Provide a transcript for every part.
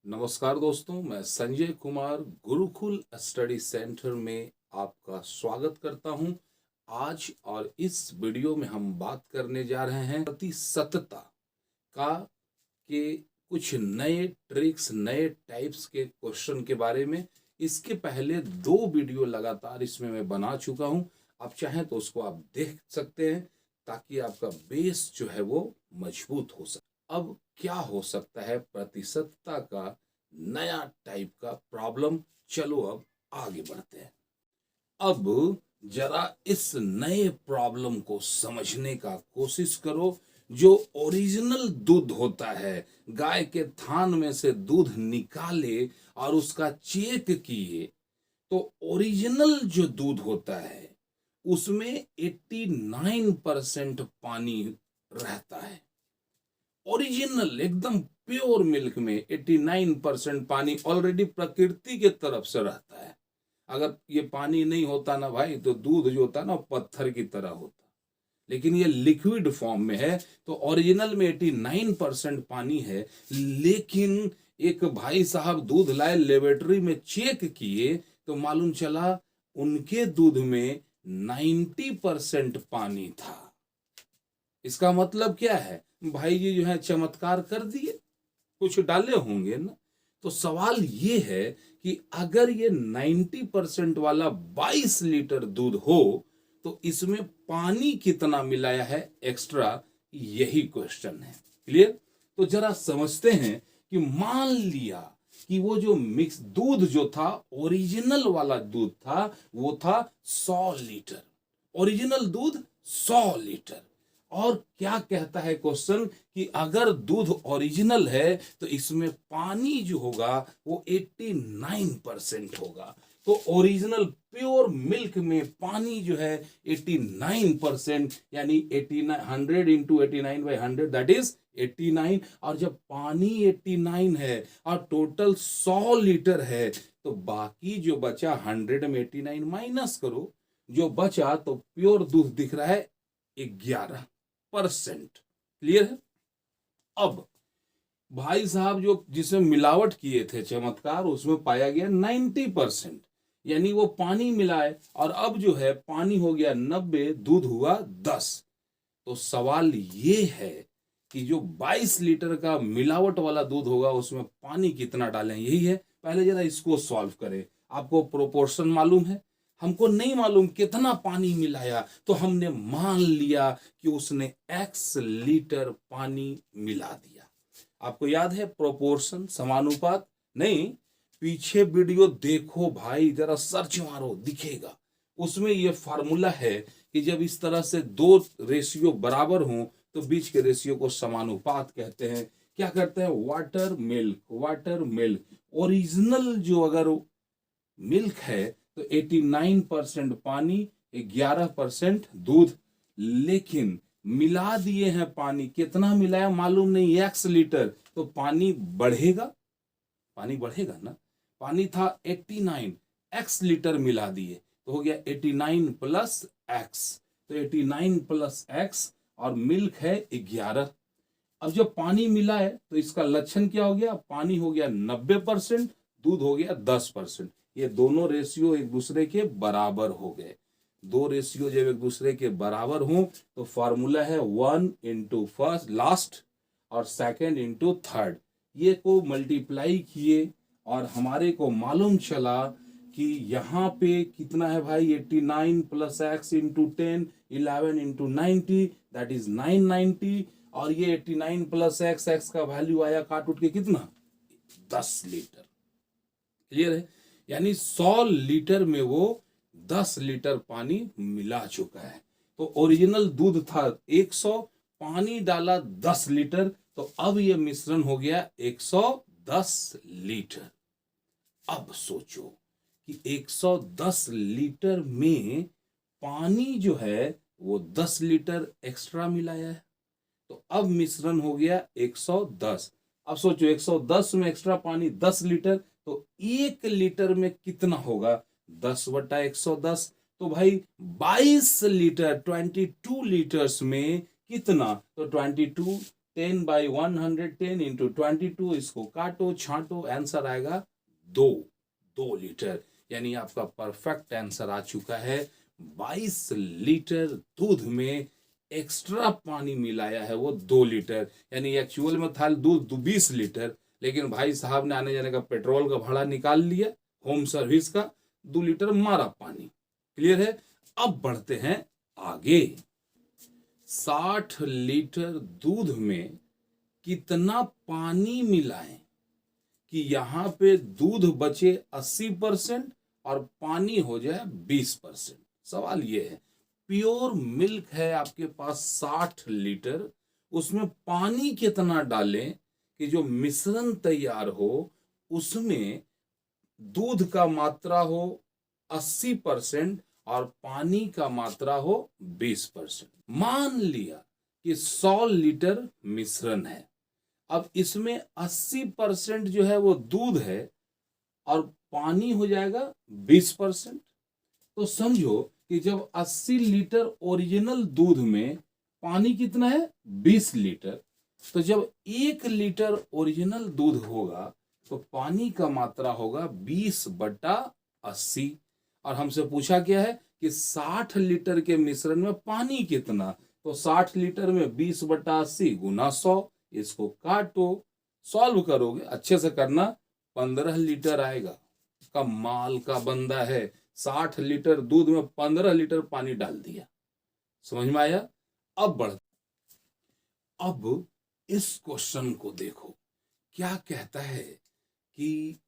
नमस्कार दोस्तों, मैं संजय कुमार गुरुकुल स्टडी सेंटर में आपका स्वागत करता हूं। आज और इस वीडियो में हम बात करने जा रहे हैं प्रतिशतता का के कुछ नए ट्रिक्स, नए टाइप्स के क्वेश्चन के बारे में। इसके पहले 2 वीडियो लगातार इसमें मैं बना चुका हूं। आप चाहें तो उसको आप देख सकते हैं ताकि आपका बेस जो है वो मजबूत हो सके। अब क्या हो सकता है प्रतिशतता का नया टाइप का प्रॉब्लम। चलो अब आगे बढ़ते हैं। अब जरा इस नए प्रॉब्लम को समझने का कोशिश करो। जो ओरिजिनल दूध होता है, गाय के थान में से दूध निकाले और उसका चेक किए तो ओरिजिनल जो दूध होता है उसमें 89% पानी रहता है। ओरिजिनल एकदम प्योर मिल्क में 89% पानी ऑलरेडी प्रकृति के तरफ से रहता है। अगर ये पानी नहीं होता ना भाई, तो दूध जो होता ना पत्थर की तरह होता। लेकिन ये लिक्विड फॉर्म में है तो ओरिजिनल में 89% पानी है। लेकिन एक भाई साहब दूध लाए, लेबोरेटरी में चेक किए तो मालूम चला उनके दूध में 90% पानी था। इसका मतलब क्या है? भाई जी जो है चमत्कार कर दिए, कुछ डाले होंगे ना। तो सवाल ये है कि अगर ये 90% वाला 22 लीटर दूध हो तो इसमें पानी कितना मिलाया है एक्स्ट्रा, यही क्वेश्चन है। क्लियर? तो जरा समझते हैं कि मान लिया कि वो जो मिक्स दूध जो था, ओरिजिनल वाला दूध था, वो था 100 लीटर। ओरिजिनल दूध 100 लीटर। और क्या कहता है क्वेश्चन कि अगर दूध ओरिजिनल है तो इसमें पानी जो होगा वो 89% होगा। तो ओरिजिनल प्योर मिल्क में पानी जो है 89%, यानी 89 100 इंटू 89/100 दैट इज 89। और जब पानी 89 है और टोटल 100 लीटर है तो बाकी जो बचा 100 में 89 माइनस करो, जो बचा तो प्योर दूध दिख रहा है 11%। क्लियर है? अब भाई साहब जो जिसमें मिलावट किए थे चमत्कार, उसमें पाया गया 90%, यानी वो पानी मिलाए और अब जो है पानी हो गया 90, दूध हुआ 10। तो सवाल ये है कि जो 22 लीटर का मिलावट वाला दूध होगा उसमें पानी कितना डालें, यही है। पहले जरा इसको सॉल्व करें। आपको प्रोपोर्शन मालूम है, हमको नहीं मालूम कितना पानी मिलाया, तो हमने मान लिया कि उसने x लीटर पानी मिला दिया। आपको याद है प्रोपोर्शन, समानुपात? नहीं, पीछे वीडियो देखो भाई, जरा सर्च मारो, दिखेगा। उसमें यह फार्मूला है कि जब इस तरह से दो रेशियो बराबर हों तो बीच के रेशियो को समानुपात कहते हैं। क्या करते हैं? Water milk, water milk. Original जो अगर मिल्क है तो 89% पानी, 11% दूध। लेकिन मिला दिए हैं पानी, कितना मिलाया मालूम नहीं, x लीटर। तो पानी बढ़ेगा, पानी बढ़ेगा ना। पानी था 89, x लीटर मिला दिए तो हो गया 89 प्लस x। तो 89 प्लस x और मिल्क है 11। अब जब पानी मिला है तो इसका लक्षण क्या हो गया? पानी हो गया 90%, दूध हो गया 10%। ये दोनों रेशियो एक दूसरे के बराबर हो गए। दो रेशियो जब एक दूसरे के बराबर हों तो फॉर्मूला है 1 इंटू फर्स्ट लास्ट और सेकंड इंटू थर्ड। ये को मल्टीप्लाई किए और हमारे को मालूम चला कि यहाँ पे कितना है भाई, 89 plus x into 10, 11 into 90 that is 990। और ये 89 प्लस एक्स, एक्स का वैल्यू आया काट उठ के कितना, 10 लीटर। क्लियर है? यानी 100 लीटर में वो 10 लीटर पानी मिला चुका है। तो ओरिजिनल दूध था 100, पानी डाला 10 लीटर, तो अब ये मिश्रण हो गया 110 लीटर। अब सोचो कि 110 लीटर में पानी जो है वो 10 लीटर एक्स्ट्रा मिलाया है, तो अब मिश्रण हो गया 110। अब सोचो 110 में एक्स्ट्रा पानी 10 लीटर, तो 1 लीटर में कितना होगा? 10/110। तो भाई 22 लीटर, 22 लीटर्स में कितना? तो 22 10/110 इंटू 22, इसको काटो छांटो, आंसर आएगा 2 लीटर। यानी आपका परफेक्ट आंसर आ चुका है। 22 लीटर दूध में एक्स्ट्रा पानी मिलाया है वो 2 लीटर, यानी एक्चुअल में था दूध 20 लीटर, लेकिन भाई साहब ने आने जाने का पेट्रोल का भाड़ा निकाल लिया, होम सर्विस का 2 लीटर मारा पानी। क्लियर है? अब बढ़ते हैं आगे। 60 लीटर दूध में कितना पानी मिलाएं कि यहां पे दूध बचे 80% और पानी हो जाए 20%। सवाल ये है, प्योर मिल्क है आपके पास 60 लीटर, उसमें पानी कितना डालें कि जो मिश्रण तैयार हो उसमें दूध का मात्रा हो 80% और पानी का मात्रा हो 20%। मान लिया कि 100 लीटर मिश्रण है, अब इसमें 80% जो है वो दूध है और पानी हो जाएगा 20%। तो समझो कि जब 80 लीटर ओरिजिनल दूध में पानी कितना है 20 लीटर, तो जब 1 लीटर ओरिजिनल दूध होगा तो पानी का मात्रा होगा 20/80। और हमसे पूछा क्या है कि 60 लीटर के मिश्रण में पानी कितना, तो 60 लीटर में 20/80 गुना 100, इसको काटो, सॉल्व करोगे, अच्छे से करना, 15 लीटर आएगा। कमाल का बंदा है, 60 लीटर दूध में 15 लीटर पानी डाल दिया। समझ में आया? अब इस क्वेश्चन को देखो, क्या कहता है कि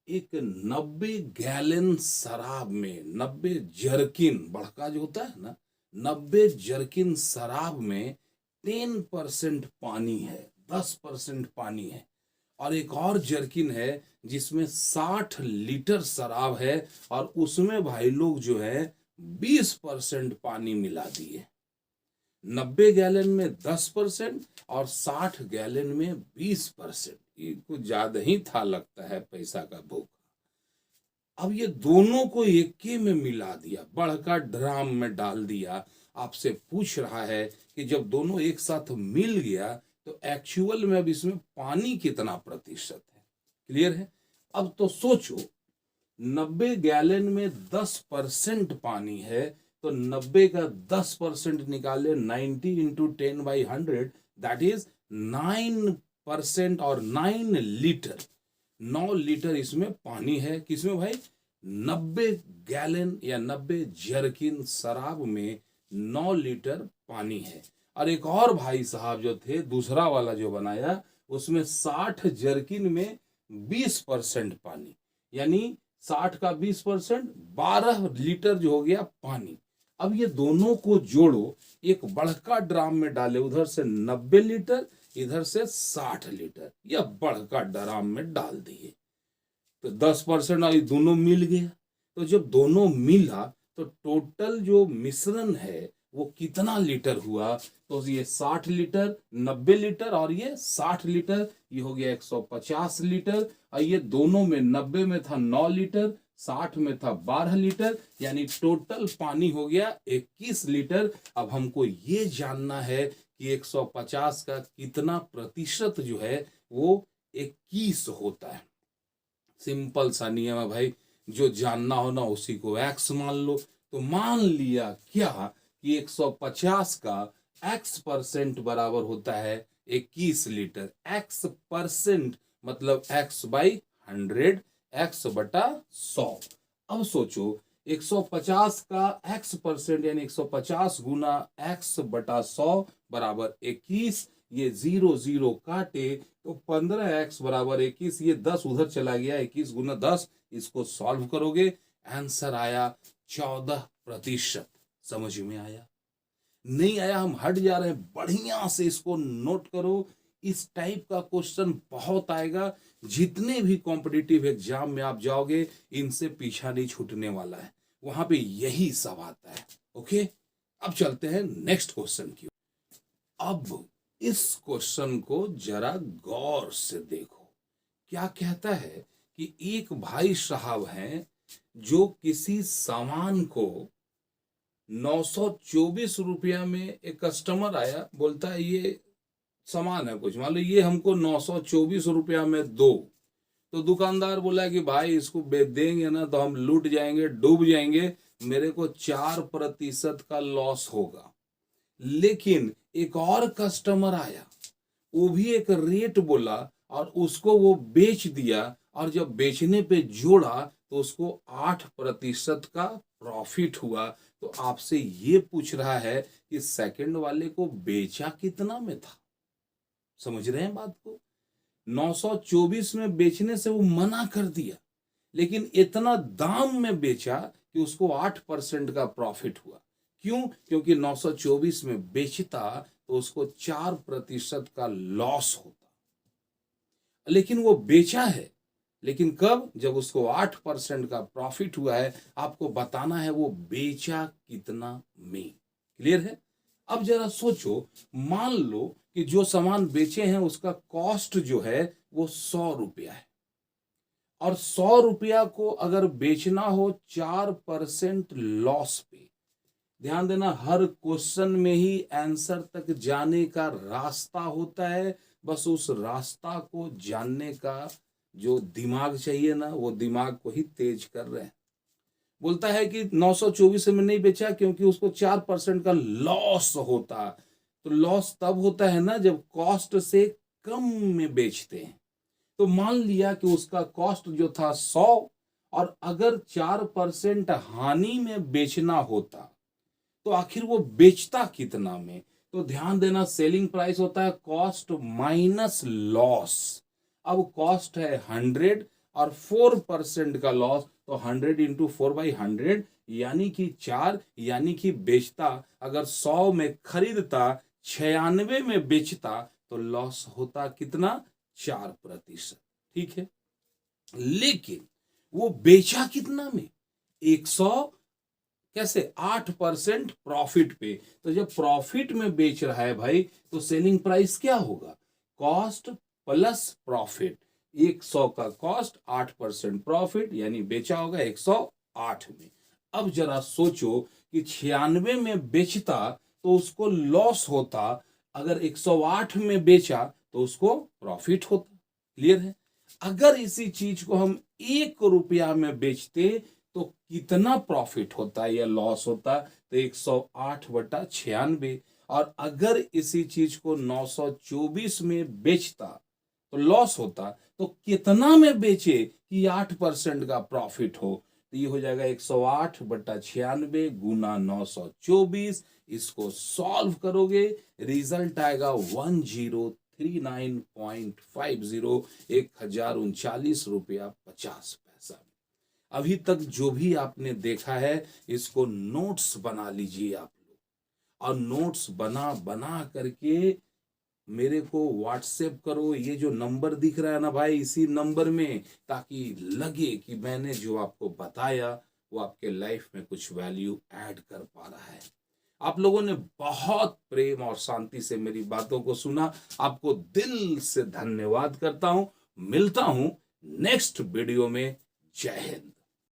एक 90 गैलन शराब में 90 जर्किन, बड़का जो होता है ना, 90 जर्किन शराब में 10% पानी है, 10% पानी है, और एक और जर्किन है जिसमें 60 लीटर शराब है और उसमें भाई लोग जो है 20% पानी मिला दिए। 90 गैलन में 10% और 60 गैलन में 20%। ये कुछ ज्यादा ही था लगता है पैसा का भूख। अब ये दोनों को एक में मिला दिया, बड़का ड्राम में डाल दिया। आपसे पूछ रहा है कि जब दोनों एक साथ मिल गया तो एक्चुअल में अब इसमें पानी कितना प्रतिशत है। क्लियर है? अब तो सोचो, 90 गैलन में 10% पानी है, तो 90 का 10% निकाले, 90 इंटू 10/100, दैट इज 9% और 9 लीटर, 9 लीटर इसमें पानी है। किसमें भाई? 90 गैलन या 90 जर्किन शराब में 9 लीटर पानी है। और एक और भाई साहब जो थे, दूसरा वाला जो बनाया, उसमें 60 जर्किन में 20% पानी, यानी 60 का 20% 12 लीटर जो हो गया पानी। अब ये दोनों को जोड़ो, एक बड़का ड्राम में डाले, उधर से 90 लीटर, इधर से 60 लीटर, यह बड़का ड्राम में डाल दिए, तो 10% और ये दोनों मिल गया। तो जब दोनों मिला तो टोटल जो मिश्रण है वो कितना लीटर हुआ, तो ये 60 लीटर, 90 लीटर और ये 60 लीटर, ये हो गया 150 लीटर। और ये दोनों में 90 में था 9 लीटर, 60 में था 12 लीटर, यानी टोटल पानी हो गया 21 लीटर। अब हमको ये जानना है कि 150 का कितना प्रतिशत जो है वो 21 होता है। सिंपल सा नियम है भाई, जो जानना हो ना उसी को x मान लो। तो मान लिया क्या कि 150 का x% बराबर होता है 21 लीटर। x% मतलब x/100, x/100। अब सोचो, 150 का x% यानी 150 गुना x/100 बराबर 21। ये 0 0 काटे तो 15x बराबर 21, ये 10 उधर चला गया, 21 गुना 10, इसको सॉल्व करोगे, आंसर आया 14%। समझ में आया? नहीं आया, हम हट जा रहे हैं, बढ़िया से इसको नोट करो। इस टाइप का क्वेश्चन बहुत आएगा, जितने भी कॉम्पिटिटिव एग्जाम में आप जाओगे इनसे पीछा नहीं छूटने वाला है, वहां पे यही सब आता है। ओके, अब चलते हैं नेक्स्ट क्वेश्चन की। अब इस क्वेश्चन को जरा गौर से देखो, क्या कहता है कि एक भाई साहब हैं जो किसी सामान को 924 रुपया में, एक कस्टमर आया, बोलता है ये सामान है कुछ, मान लो ये हमको 924 रुपया में दो, तो दुकानदार बोला कि भाई इसको बेच देंगे ना तो हम लूट जाएंगे, डूब जाएंगे, मेरे को 4% का लॉस होगा। लेकिन एक और कस्टमर आया, वो भी एक रेट बोला और उसको वो बेच दिया, और जब बेचने पे जोड़ा तो उसको 8% का प्रॉफिट हुआ। तो आपसे ये पूछ रहा है कि सेकंड वाले को बेचा कितना में था? समझ रहे हैं बात को? 924 में बेचने से वो मना कर दिया, लेकिन इतना दाम में बेचा कि उसको 8% का प्रॉफिट हुआ। क्यों? क्योंकि 924 में बेचता तो उसको 4% का लॉस होता, लेकिन वो बेचा है। लेकिन कब? जब उसको 8% का प्रॉफिट हुआ है। आपको बताना है वो बेचा कितना में। क्लियर है? अब जरा सोचो, मान लो कि जो सामान बेचे हैं उसका कॉस्ट जो है वो 100 रुपया है, और 100 रुपया को अगर बेचना हो 4% लॉस पे। ध्यान देना, हर क्वेश्चन में ही आंसर तक जाने का रास्ता होता है, बस उस रास्ता को जानने का जो दिमाग चाहिए ना, वो दिमाग को ही तेज कर रहे हैं। बोलता है कि 924 में नहीं बेचा क्योंकि उसको 4% का लॉस होता। तो लॉस तब होता है ना जब कॉस्ट से कम में बेचते हैं। तो मान लिया कि उसका कॉस्ट जो था 100, और अगर 4% हानि में बेचना होता तो आखिर वो बेचता कितना में? तो ध्यान देना, सेलिंग प्राइस होता है कॉस्ट माइनस लॉस। अब कॉस्ट है 100 और 4% का लॉस, तो 100 इंटू 4/100 यानी कि 4, यानी कि बेचता अगर 100 में खरीदता, 96 में बेचता, तो लॉस होता कितना? 4%। ठीक है, लेकिन वो बेचा कितना में? 100, कैसे? 8% प्रॉफिट पे। तो जब प्रॉफिट में बेच रहा है भाई, तो सेलिंग प्राइस क्या होगा? Cost plus profit. 100 का कॉस्ट, 8% प्रॉफिट, यानी बेचा होगा 108 में। अब जरा सोचो कि 96 में बेचता तो उसको लॉस होता, अगर 108 में बेचा तो उसको प्रॉफिट होता। क्लियर है? अगर इसी चीज को हम 1 रुपया में बेचते तो कितना प्रॉफिट होता या लॉस होता? तो 108/96। और अगर इसी चीज को 924 में बेचता तो लॉस होता, तो कितना में बेचे कि 8% का प्रॉफिट हो? तो ये हो जाएगा 108/96 गुना 924। इसको सॉल्व करोगे, रिजल्ट आएगा 1039.50, 1039 रुपया 50 पैसा। अभी तक जो भी आपने देखा है इसको नोट्स बना लीजिए आप लोग, और नोट्स बना बना करके मेरे को व्हाट्सएप करो। ये जो नंबर दिख रहा है ना भाई, इसी नंबर में, ताकि लगे कि मैंने जो आपको बताया वो आपके लाइफ में कुछ वैल्यू ऐड कर पा रहा है। आप लोगों ने बहुत प्रेम और शांति से मेरी बातों को सुना, आपको दिल से धन्यवाद करता हूं। मिलता हूं नेक्स्ट वीडियो में। जय हिंद।